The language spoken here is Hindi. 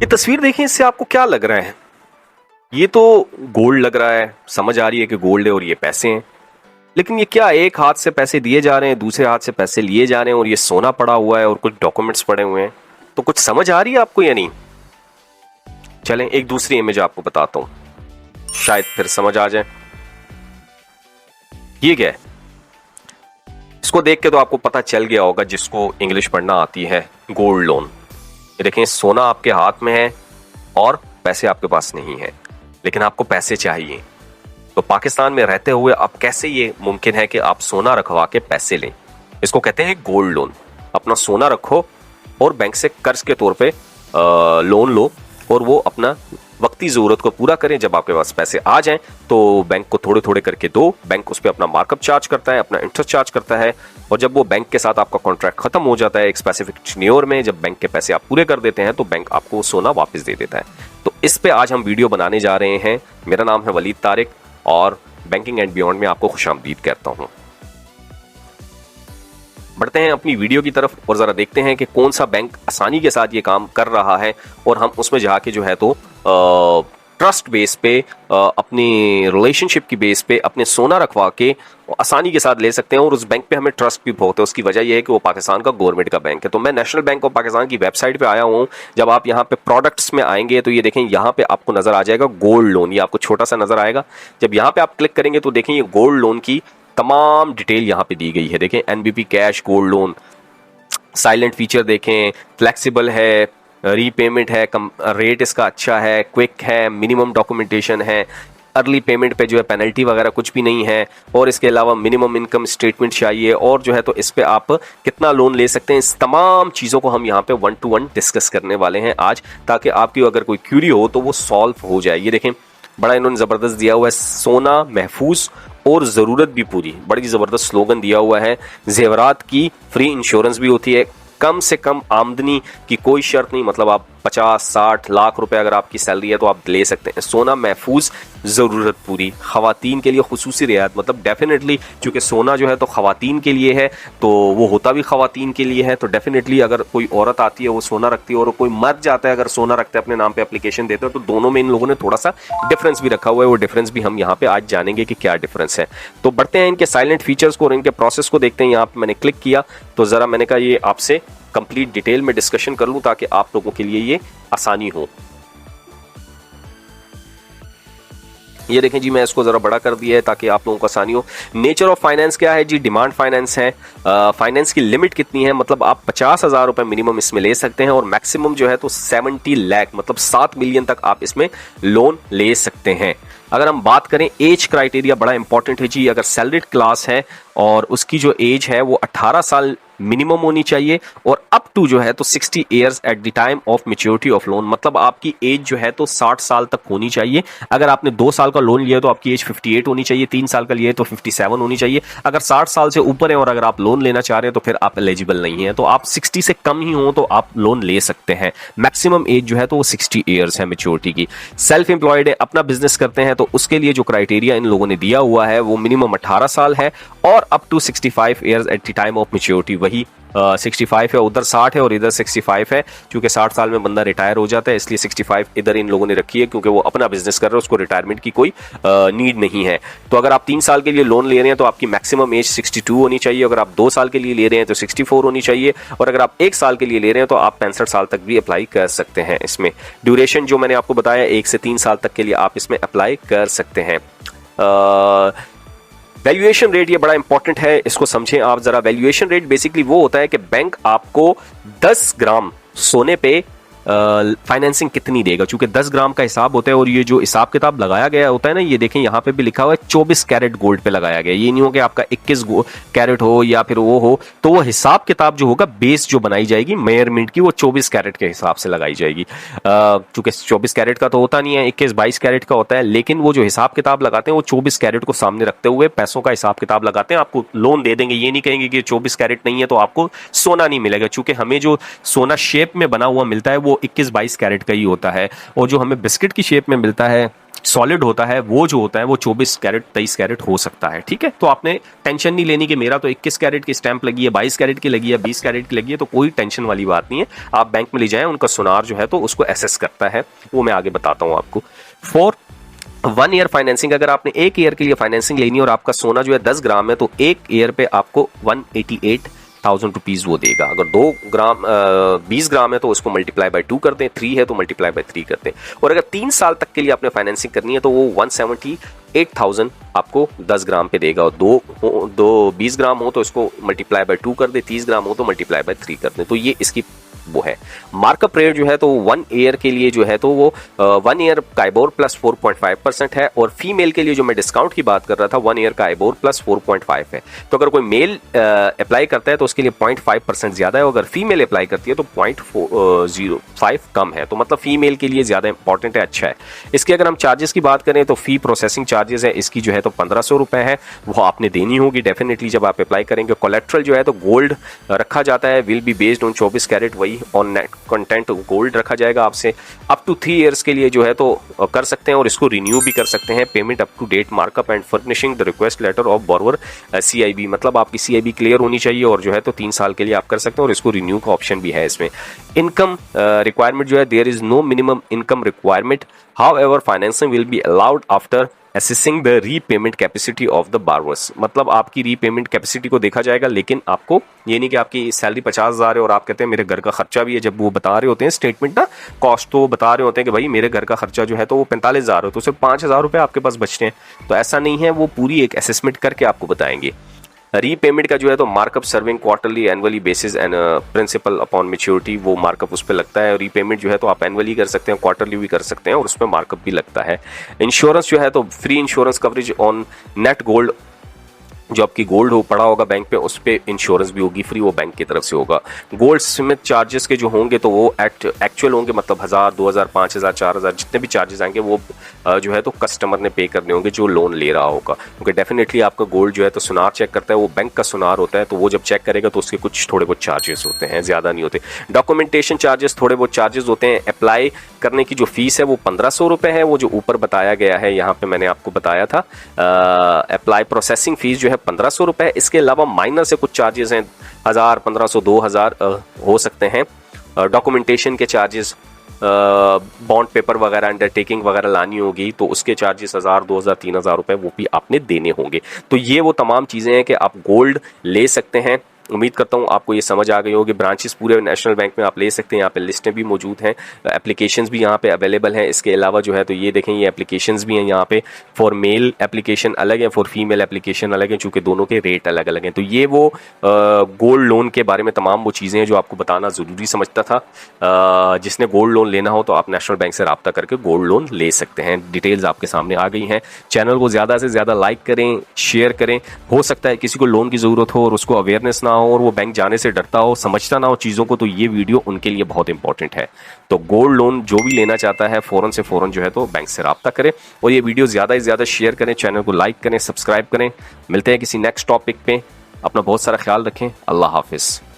ये तस्वीर देखें, इससे आपको क्या लग रहा है? ये तो गोल्ड लग रहा है, समझ आ रही है कि गोल्ड है और ये पैसे हैं। लेकिन ये क्या, एक हाथ से पैसे दिए जा रहे हैं, दूसरे हाथ से पैसे लिए जा रहे हैं और ये सोना पड़ा हुआ है और कुछ डॉक्यूमेंट्स पड़े हुए हैं। तो कुछ समझ आ रही है आपको या नहीं? चलें एक दूसरी इमेज आपको बताता हूं, शायद फिर समझ आ जाए। ये क्या है? इसको देख के तो आपको पता चल गया होगा, जिसको इंग्लिश पढ़ना आती है, गोल्ड लोन। ये देखें, सोना आपके हाथ में है और पैसे आपके पास नहीं है, लेकिन आपको पैसे चाहिए। तो पाकिस्तान में रहते हुए अब कैसे ये मुमकिन है कि आप सोना रखवा के पैसे लें? इसको कहते हैं गोल्ड लोन। अपना सोना रखो और बैंक से कर्ज के तौर पे लोन लो और वो अपना वक्ती जरूरत को पूरा करें। जब आपके पास पैसे आ जाएं तो बैंक को थोड़े थोड़े करके दो। बैंक उस पर अपना मार्कअप चार्ज करता है, अपना इंटरेस्ट चार्ज करता है, और जब वो बैंक के साथ आपका कॉन्ट्रैक्ट खत्म हो जाता है एक स्पेसिफिक टेन्योर में, जब बैंक के पैसे आप पूरे कर देते हैं तो बैंक आपको सोना वापस दे देता है। तो इस पे आज हम वीडियो बनाने जा रहे हैं। मेरा नाम है वलीद तारिक और बैंकिंग एंड बियॉन्ड में आपको खुशामदीद कहता हूं। बढ़ते हैं अपनी वीडियो की तरफ और जरा देखते हैं कि कौन सा बैंक आसानी के साथ ये काम कर रहा है, और हम उसमें जाके जो है तो ट्रस्ट बेस पे, अपनी रिलेशनशिप की बेस पे अपने सोना रखवा के आसानी के साथ ले सकते हैं। और उस बैंक पे हमें ट्रस्ट भी बहुत है। उसकी वजह यह है कि वो पाकिस्तान का गवर्नमेंट का बैंक है। तो मैं नेशनल बैंक ऑफ पाकिस्तान की वेबसाइट पे आया हूँ। जब आप यहाँ पे प्रोडक्ट्स में आएंगे तो ये देखें, यहाँ पे आपको नजर आ जाएगा गोल्ड लोन। ये आपको छोटा सा नजर आएगा। जब यहाँ पे आप क्लिक करेंगे तो देखें, ये गोल्ड लोन की तमाम डिटेल यहाँ पे दी गई है। देखें, NBP cash gold loan, silent feature देखें, फ्लेक्सिबल है, रीपेमेंट है, रेट इसका अच्छा है, क्विक है, मिनिमम डॉक्यूमेंटेशन है, अर्ली पेमेंट पे जो है पेनल्टी वगैरह कुछ भी नहीं है, और इसके अलावा मिनिमम इनकम स्टेटमेंट चाहिए, और जो है तो इस पे आप कितना लोन ले सकते हैं। इस तमाम चीज़ों को हम यहाँ पे 1 to 1 डिस्कस करने वाले हैं आज, ताकि आपकी अगर कोई क्यूरी हो तो वो सॉल्व हो जाए। ये देखें, बड़ा इन्होंने ज़बरदस्त दिया हुआ है, सोना महफूज और ज़रूरत भी पूरी। बड़ी ज़बरदस्त स्लोगन दिया हुआ है। जेवरात की फ्री इंश्योरेंस भी होती है। कम से कम आमदनी की कोई शर्त नहीं, मतलब आप 50-60 लाख रुपए अगर आपकी सैलरी है तो आप ले सकते हैं। सोना महफूज, ज़रूरत पूरी। ख़वातीन के लिए खुसूसी रियायत, मतलब डेफिनेटली क्योंकि सोना जो है तो ख़वातीन के लिए है, तो वो होता भी ख़वातीन के लिए है। तो डेफिनेटली अगर कोई औरत आती है वो सोना रखती है और कोई मर्द जाता है अगर सोना रखते हैं, अपने नाम पे एप्लीकेशन देते हैं, तो दोनों में इन लोगों ने थोड़ा सा डिफरेंस भी रखा हुआ है। वो डिफरेंस भी हम यहाँ पे आज जानेंगे कि क्या डिफरेंस है। तो बढ़ते हैं इनके साइलेंट फीचर्स को और इनके प्रोसेस को देखते हैं। यहाँ पे मैंने क्लिक किया तो ज़रा मैंने कहा ये आपसे कंप्लीट डिटेल में डिस्कशन कर लूं ताकि आप लोगों के लिए ये आसानी हो। ये देखें जी, मैं इसको जरा बड़ा कर दिया है ताकि आप लोगों को आसानी हो। नेचर ऑफ फाइनेंस क्या है जी? डिमांड फाइनेंस है। फाइनेंस की लिमिट कितनी है? मतलब आप 50,000 रुपए मिनिमम इसमें ले सकते हैं, और मैक्सिमम जो है तो 70 लाख, मतलब 7 मिलियन तक आप इसमें लोन ले सकते हैं। अगर हम बात करें एज क्राइटेरिया, बड़ा इंपॉर्टेंट है जी। अगर सैलरीड क्लास है और उसकी जो एज है वो 18 साल मिनिमम होनी चाहिए, और अप टू जो है तो 60 years at the time of maturity of loan, मतलब आपकी एज जो है तो 60 साल तक होनी चाहिए। अगर आपने 2 साल का लोन लिया तो आपकी एज 58 होनी चाहिए, 3 साल का लिया तो 57 होनी चाहिए। अगर 60 साल से ऊपर है और अगर आप लोन लेना चाह रहे हैं तो फिर आप एलिजिबल नहीं है। तो आप 60 से कम ही हो तो आप लोन ले सकते हैं। मैक्सिमम एज जो है तो वो 60 ईयर्स है मैच्योरिटी की। सेल्फ एम्प्लॉयड है, अपना बिजनेस करते हैं, तो उसके लिए जो क्राइटेरिया इन लोगों ने दिया हुआ है वो मिनिमम 18 साल है और up to 65 years at the time of maturity. वही 65 है, उधर 60 है और इधर 65 है। क्योंकि 60 साल में बंदा रिटायर हो जाता है, इसलिए 65 इधर इन लोगों ने रखी है, क्योंकि वो अपना बिजनेस कर रहे हैं, उसको रिटायरमेंट की कोई नीड नहीं है। तो अगर आप 3 साल के लिए लोन ले रहे हैं तो आपकी मैक्सिमम एज 62 होनी चाहिए। अगर आप 2 साल के लिए ले रहे हैं तो 64 होनी चाहिए, और अगर आप 1 साल के लिए ले रहे हैं तो आप 65 साल तक भी अप्लाई कर सकते हैं। इसमें ड्यूरेशन जो मैंने आपको बताया 1 से 3 साल तक के लिए आप इसमें अप्लाई कर सकते हैं। वैल्यूएशन रेट, ये बड़ा इंपॉर्टेंट है, इसको समझें आप जरा। वैल्यूएशन रेट बेसिकली वो होता है कि बैंक आपको 10 ग्राम सोने पे फाइनेंसिंग कितनी देगा। चूंकि 10 ग्राम का हिसाब होता है और ये जो हिसाब किताब लगाया गया होता है ना, ये देखें यहाँ पे भी लिखा हुआ है 24 कैरेट गोल्ड पे लगाया गया। ये नहीं हो कि आपका 21 कैरेट हो या फिर वो हो, तो वो हिसाब किताब जो होगा, बेस जो बनाई जाएगी मेजरमेंट की, वो 24 कैरेट के हिसाब से लगाई जाएगी। चूंकि 24 कैरेट का तो होता नहीं है, 21-22 कैरेट का होता है, लेकिन वो जो हिसाब किताब लगाते हैं वो 24 कैरेट को सामने रखते हुए पैसों का हिसाब किताब लगाते हैं। आपको लोन दे देंगे, ये नहीं कहेंगे कि 24 कैरेट नहीं है तो आपको सोना नहीं मिलेगा। चूंकि हमें जो सोना शेप में बना हुआ मिलता है वो 21-22 कैरेट का ही होता है, और जो हमें बिस्किट की शेप में मिलता है सॉलिड होता है वो जो होता है वो 24 कैरेट 23 कैरेट हो सकता है, ठीक है। तो आपने टेंशन नहीं लेनी कि मेरा तो 21 कैरेट की स्टैंप लगी है, 22 कैरेट की लगी है, 20 कैरेट की लगी है, तो कोई टेंशन वाली बात नहीं है। आप बैंक में ले जाएं, उनका सुनार जो है तो उसको एसेस करता है, वो मैं आगे बताता हूं आपको। 1 ईयर फाइनेंसिंग, अगर आपने 1 ईयर के लिए फाइनेंसिंग लेनी है और आपका सोना जो है 10 ग्राम है तो 1 ईयर पे आपको 188,000 रुपीज वो देगा। अगर 20 ग्राम है तो उसको मल्टीप्लाई बाय 2 कर दें, 3 है तो मल्टीप्लाई बाय 3 कर दें। और अगर 3 साल तक के लिए आपने फाइनेंसिंग करनी है तो वो 178,000 आपको 10 ग्राम पे देगा। और 20 ग्राम हो तो इसको मल्टीप्लाई बाय 2 कर दे, 30 ग्राम हो तो मल्टीप्लाई बाय 3 कर दे। तो ये इसकी वो है मार्कअप रेट जो है तो 1 ईयर के लिए जो है तो वो 1 ईयर का आइबोर प्लस 4.5% है। और फीमेल के लिए जो मैं डिस्काउंट की बात कर रहा था 1 ईयर का आइबोर प्लस 4.5 है। तो अगर कोई मेल अप्लाई करता है तो उसके लिए 0.5% ज्यादा है, अगर फीमेल अप्लाई करती है तो 0.05 कम है। तो मतलब फीमेल के लिए ज्यादा इंपॉर्टेंट है, अच्छा है। इसके अगर हम चार्जेस की बात करें तो फी प्रोसेसिंग चार्जेस है इसकी जो है तो 1500 रुपए है, वो आपने देनी होगी डेफिनेटली जब आप अप्लाई करेंगे। कोलेट्रल जो है तो गोल्ड रखा जाता है, will be based on 24 carat, वही ऑन नेट कंटेंट गोल्ड रखा जाएगा आपसे। अप टू 3 इयर्स के लिए जो है तो कर सकते हैं और इसको रिन्यू भी कर सकते हैं। Payment up to date markup and furnishing the request letter of borrower CIB, मतलब आपकी CIB क्लियर होनी चाहिए और जो है तो 3 साल के लिए आप कर सकते हैं और इसको रिन्यू का ऑप्शन भी है इसमें। इनकम रिक्वायरमेंट जो है there is no minimum income requirement, however financing will be allowed after assessing the repayment capacity of the borrowers, मतलब आपकी रीपेमेंट कैपेसिटी को देखा जाएगा। लेकिन आपको ये नहीं कि आपकी सैलरी 50,000 है और आप कहते हैं मेरे घर का खर्चा भी है, जब वो बता रहे होते हैं स्टेटमेंट ना कॉस्ट, तो वो बता रहे होते हैं कि भाई मेरे घर का खर्चा जो है तो वो 45,000 है, तो सिर्फ 5,000 रुपये आपके पास बचते हैं। तो ऐसा नहीं है, वो पूरी एक असेसमेंट करके आपको बताएंगे। रीपेमेंट का जो है तो markup serving quarterly annually basis and principal upon maturity, वो मार्कअप उस पर लगता है। रीपेमेंट जो है तो आप एनुअली कर सकते हैं, क्वार्टरली भी कर सकते हैं और उसमें मार्कअप भी लगता है। इंश्योरेंस जो है तो free insurance coverage on net gold, जो आपकी गोल्ड हो पड़ा होगा बैंक पे उस पर इंश्योरेंस भी होगी फ्री, वो बैंक की तरफ से होगा। गोल्ड स्मिथ चार्जेस के जो होंगे तो वो एक्चुअल होंगे, मतलब 1000, 2000, 5000, 4000 जितने भी चार्जेस आएंगे वो जो है तो कस्टमर ने पे करने होंगे जो लोन ले रहा होगा, क्योंकि डेफिनेटली आपका गोल्ड जो है तो सुनार चेक करता है, वो बैंक का सुनार होता है, तो वो जब चेक करेगा तो उसके कुछ थोड़े बहुत चार्जेस होते हैं, ज़्यादा नहीं होते। डॉक्यूमेंटेशन चार्जेस थोड़े बहुत चार्जेस होते हैं। अप्लाई करने की जो फीस है वो 1500 रुपये है, वो जो ऊपर बताया गया है यहाँ पे मैंने आपको बताया था। अप्लाई प्रोसेसिंग फीस जो है 1500 रुपये। इसके अलावा माइनर से कुछ चार्जेस हैं 1000, 1500, 2000 हो सकते हैं। डॉक्यूमेंटेशन के चार्जेस, बॉन्ड पेपर वगैरह अंडरटेकिंग वगैरह लानी होगी तो उसके चार्जेस 1000, 2000, 3000 रुपये वो भी आपने देने होंगे। तो ये वो तमाम चीज़ें हैं कि आप गोल्ड ले सकते हैं। उम्मीद करता हूँ आपको ये समझ आ गई होगी। ब्रांचेस पूरे नेशनल बैंक में आप ले सकते हैं, यहाँ पे लिस्टें भी मौजूद हैं, एप्लीकेशंस भी यहाँ पे अवेलेबल हैं। इसके अलावा जो है तो ये देखें ये एप्लीकेशंस भी हैं यहाँ पे, फॉर मेल एप्लीकेशन अलग है, फॉर फीमेल एप्लीकेशन अलग है, चूँकि दोनों के रेट अलग अलग हैं। तो ये वो गोल्ड लोन के बारे में तमाम वो चीज़ें हैं जो आपको बताना ज़रूरी समझता था। जिसने गोल्ड लोन लेना हो तो आप नेशनल बैंक से रब्ता करके गोल्ड लोन ले सकते हैं। डिटेल्स आपके सामने आ गई हैं। चैनल को ज़्यादा से ज़्यादा लाइक करें, शेयर करें। हो सकता है किसी को लोन की ज़रूरत हो और उसको अवेयरनेस ना हो और वो बैंक जाने से डरता हो, समझता ना हो चीज़ों को, तो ये वीडियो उनके लिए बहुत इंपॉर्टेंट है। तो गोल्ड लोन जो भी लेना चाहता है फ़ौरन से फ़ौरन जो है तो बैंक से रब्ता करें और ये वीडियो ज़्यादा से ज़्यादा शेयर करें, चैनल को लाइक करें, सब्सक्राइब करें। मिलते हैं किसी नेक्स्ट टॉपिक पे। अपना बहुत सारा ख्याल रखें। अल्लाह हाफिज़।